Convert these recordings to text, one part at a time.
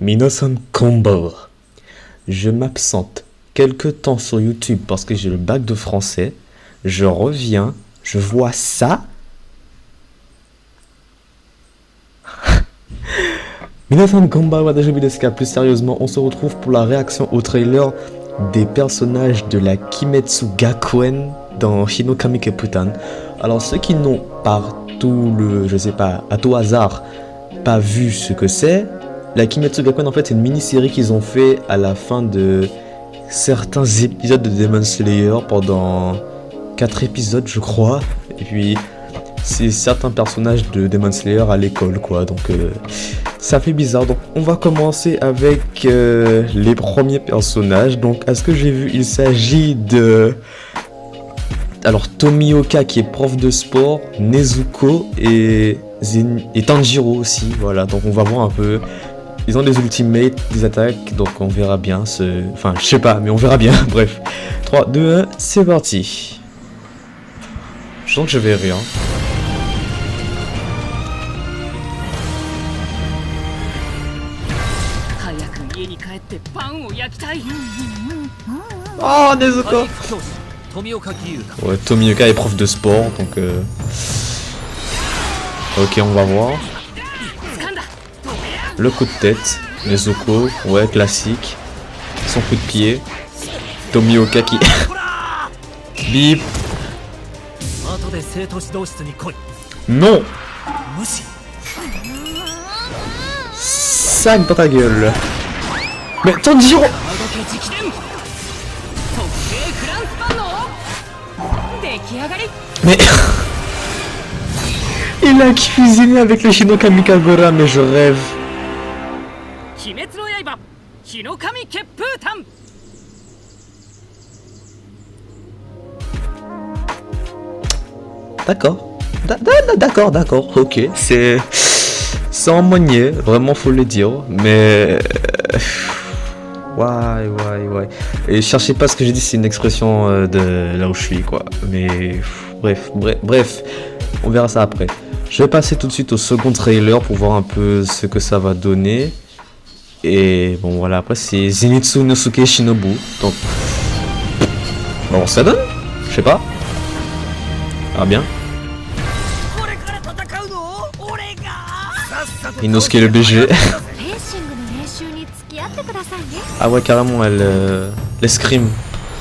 Minasan konbanwa. Je m'absente quelque temps sur YouTube parce que j'ai le bac de français. Je reviens, je vois ça. Minasan konbanwa Daijoubu desu ka. Plus sérieusement, on se retrouve pour la réaction au trailer des personnages de la Kimetsu Gakuen dans Hinokami Kepputan. Alors ceux qui n'ont par tout le, je sais pas, à tout hasard, pas vu ce que c'est, la Kimetsu Gakuen en fait c'est une mini-série qu'ils ont fait à la fin de certains épisodes de Demon Slayer pendant 4 épisodes je crois. Et puis c'est certains personnages de Demon Slayer à l'école quoi, donc ça fait bizarre. Donc on va commencer avec les premiers personnages. Donc à ce que j'ai vu il s'agit de... Alors Tomioka qui est prof de sport, Nezuko et Tanjiro aussi, voilà, donc on va voir un peu. Ils ont des ultimates, des attaques, donc on verra bien Enfin je sais pas, mais on verra bien, bref. 3, 2, 1, c'est parti. Je sens que je vais rien. Oh Nezuko. Ouais, Tomioka est prof de sport, donc ok, on va voir. Le coup de tête, Nezuko, ouais, classique. Son coup de pied. Tomioka qui... Bip. Non. Sac dans ta gueule. Mais Tanjiro. Mais il a cuisiné avec le Hinokami Kagura, mais je rêve. D'accord. D'accord, ok. C'est en monnier, vraiment faut le dire, mais... Ouais. Et cherchez pas ce que j'ai dit, c'est une expression de là où je suis, quoi. Mais bref, on verra ça après. Je vais passer tout de suite au second trailer pour voir un peu ce que ça va donner. Et bon, voilà, après c'est Zenitsu Nosuke Shinobu. Donc, bon, ça donne? Je sais pas. Ah bien. Inosuke le BG. Ah ouais, carrément, elle escrime.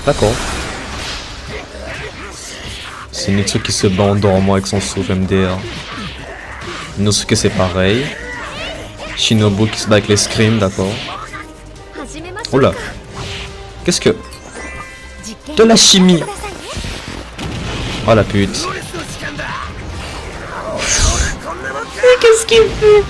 D'accord. C'est Zenitsu qui se bat en dormant avec son souffle MDR. Inosuke c'est pareil. Shinobu qui se bat avec l'escrime, d'accord. Oh là. Qu'est-ce que... De la chimie. Oh la pute. Mais qu'est-ce qu'il fait?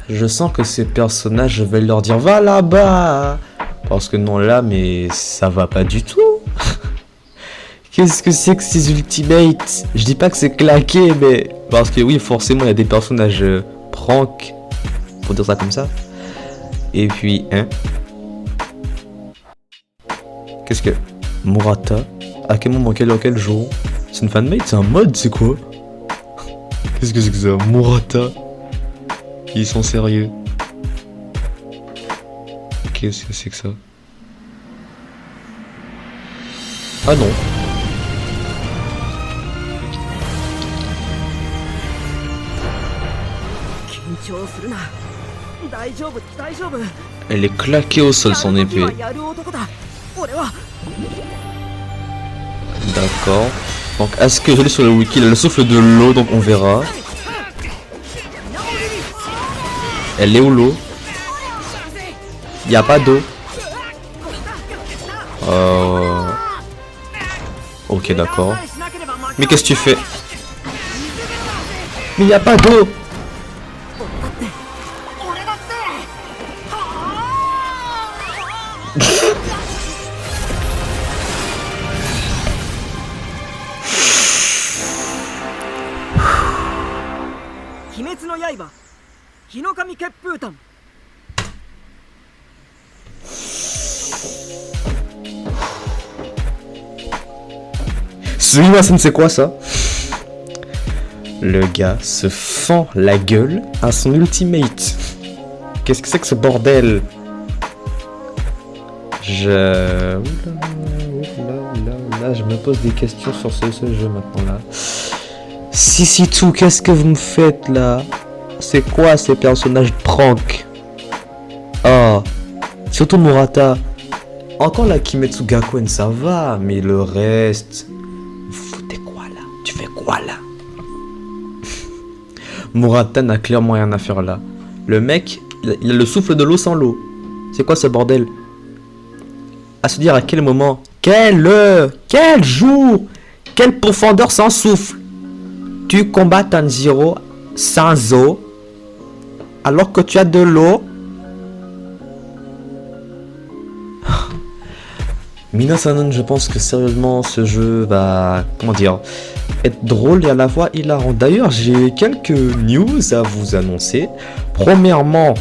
Je sens que ces personnages, je vais leur dire va là-bas. Parce que non là, mais ça va pas du tout. Qu'est-ce que c'est que ces ultimates? Je dis pas que c'est claqué, mais... Parce que oui, forcément, il y a des personnages prank. Pour dire ça comme ça. Et puis, hein. Qu'est-ce que... Murata? À quel moment, quel jour? C'est une fanmate? C'est un mode? C'est quoi? Qu'est-ce que c'est que ça? Murata? Ils sont sérieux. Qu'est-ce que c'est que ça? Ah non. Elle est claquée au sol son épée. D'accord. Donc à ce que je lis sur le wiki, il a le souffle de l'eau, donc on verra. Elle est où l'eau? Il n'y a pas d'eau. Ok d'accord. Mais qu'est-ce que tu fais? Mais il n'y a pas d'eau. 日の神血風炭 Sumimasen, c'est quoi ça? Le gars se fend la gueule à son ultimate. Qu'est-ce que c'est que ce bordel? Oula, je me pose des questions sur ce jeu maintenant là. Si tout, qu'est-ce que vous me faites là? C'est quoi ces personnages prank? Oh, surtout Murata. Encore la Kimetsu Gakuen, ça va, mais le reste... Vous foutez quoi là? Tu fais quoi là? Murata n'a clairement rien à faire là. Le mec, il a le souffle de l'eau sans l'eau. C'est quoi ce bordel? À se dire à quel moment, quelle heure, quel jour, quelle profondeur sans souffle. Tu combats Tanjiro sans eau, alors que tu as de l'eau. Minasanon, je pense que sérieusement ce jeu va, comment dire, être drôle et à la fois hilarant. D'ailleurs, j'ai quelques news à vous annoncer. Premièrement,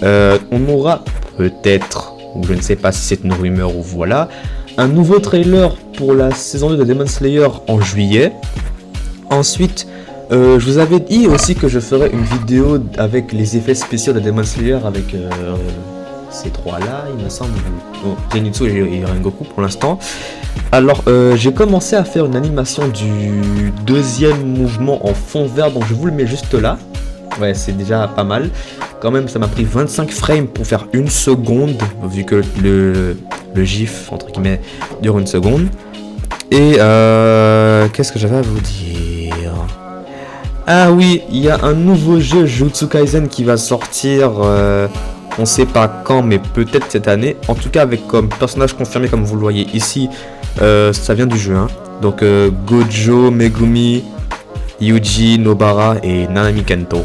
on aura peut-être, ou je ne sais pas si c'est une rumeur ou voilà, un nouveau trailer pour la saison 2 de Demon Slayer en juillet. Ensuite, je vous avais dit aussi que je ferais une vidéo avec les effets spéciaux de Demon Slayer avec ces trois-là, il me semble. Bon, Zenitsu et Rengoku pour l'instant. Alors, j'ai commencé à faire une animation du deuxième mouvement en fond vert, donc je vous le mets juste là. Ouais, c'est déjà pas mal. Quand même, ça m'a pris 25 frames pour faire une seconde, vu que le gif, entre guillemets, dure une seconde. Et qu'est-ce que j'avais à vous dire? Ah oui, il y a un nouveau jeu, Jujutsu Kaisen, qui va sortir, on sait pas quand, mais peut-être cette année. En tout cas, avec comme personnage confirmé, comme vous le voyez ici, ça vient du jeu. Hein. Donc Gojo, Megumi, Yuji, Nobara et Nanami Kento.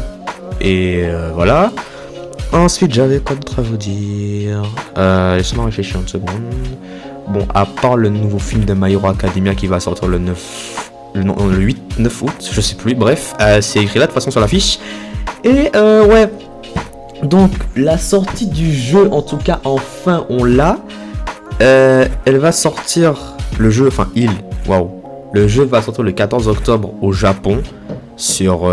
Et voilà. Ensuite, j'avais quoi d'autre à vous dire? Laissez-moi réfléchir une seconde. Bon, à part le nouveau film de My Hero Academia qui va sortir le 9 août, je sais plus, bref, c'est écrit là de toute façon sur l'affiche. Et ouais, donc la sortie du jeu, en tout cas, enfin on l'a. Elle va sortir, le jeu, enfin le jeu va sortir le 14 octobre au Japon sur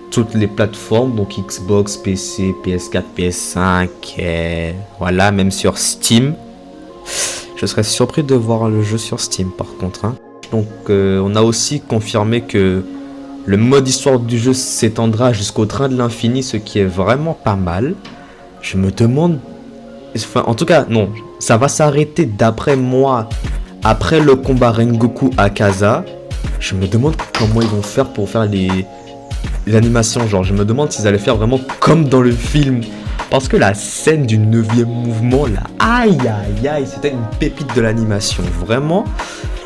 toutes les plateformes, donc Xbox, PC, PS4, PS5, voilà, même sur Steam. Je serais surpris de voir le jeu sur Steam par contre. Hein. Donc on a aussi confirmé que le mode histoire du jeu s'étendra jusqu'au train de l'infini, ce qui est vraiment pas mal. Je me demande... Enfin, en tout cas, non, ça va s'arrêter d'après moi, après le combat Rengoku Akaza. Je me demande comment ils vont faire pour faire les animations. Genre, je me demande s'ils allaient faire vraiment comme dans le film. Parce que la scène du 9e mouvement, là, aïe aïe aïe, c'était une pépite de l'animation. Vraiment,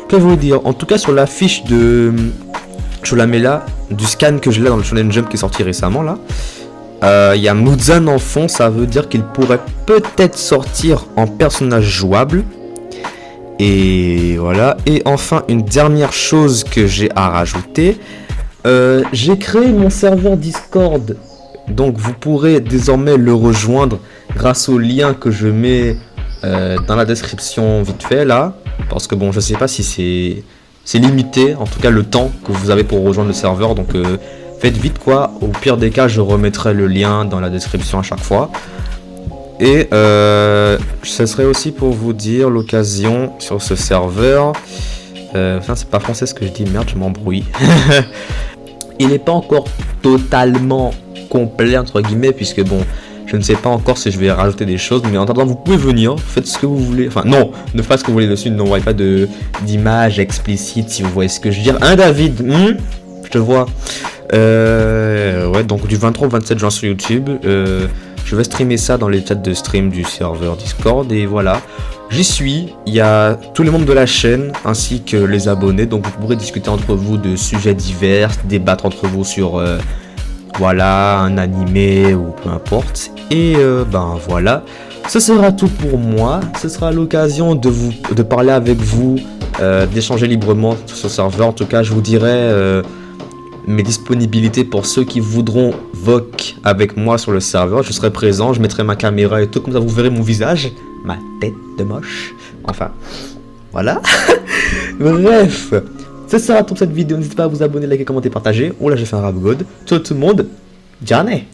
que vous dire. En tout cas, sur l'affiche de Cholamela, du scan que j'ai là dans le Shonen Jump qui est sorti récemment, là, il y a Muzan en fond. Ça veut dire qu'il pourrait peut-être sortir en personnage jouable. Et voilà. Et enfin, une dernière chose que j'ai à rajouter. J'ai créé mon serveur Discord. Donc vous pourrez désormais le rejoindre grâce au lien que je mets dans la description vite fait là. Parce que bon, je sais pas si c'est limité, en tout cas le temps que vous avez pour rejoindre le serveur. Donc faites vite quoi, au pire des cas je remettrai le lien dans la description à chaque fois. Et ce serait aussi pour vous dire l'occasion sur ce serveur. Enfin c'est pas français ce que je dis, merde je m'embrouille. Il n'est pas encore totalement complet entre guillemets, puisque bon, je ne sais pas encore si je vais rajouter des choses, mais en attendant vous pouvez venir, faites ce que vous voulez, enfin non, ne faites ce que vous voulez dessus, n'envoyez pas d'image explicite si vous voyez ce que je veux dire. Hein David, je te vois. Ouais, donc du 23 au 27 juin sur YouTube, je vais streamer ça dans les chats de stream du serveur Discord, et voilà. J'y suis, il y a tous les membres de la chaîne ainsi que les abonnés, donc vous pourrez discuter entre vous de sujets divers, débattre entre vous sur voilà, un animé ou peu importe. Et ben voilà, ce sera tout pour moi. Ce sera l'occasion de parler avec vous, d'échanger librement sur ce serveur. En tout cas, je vous dirai mes disponibilités pour ceux qui voudront VOC avec moi sur le serveur. Je serai présent, je mettrai ma caméra et tout, comme ça vous verrez mon visage, ma tête de moche. Enfin, voilà. Bref, c'est ça pour cette vidéo. N'hésitez pas à vous abonner, liker, commenter, partager. Oh là, j'ai fait un rap god. Ciao tout le monde, Johnny.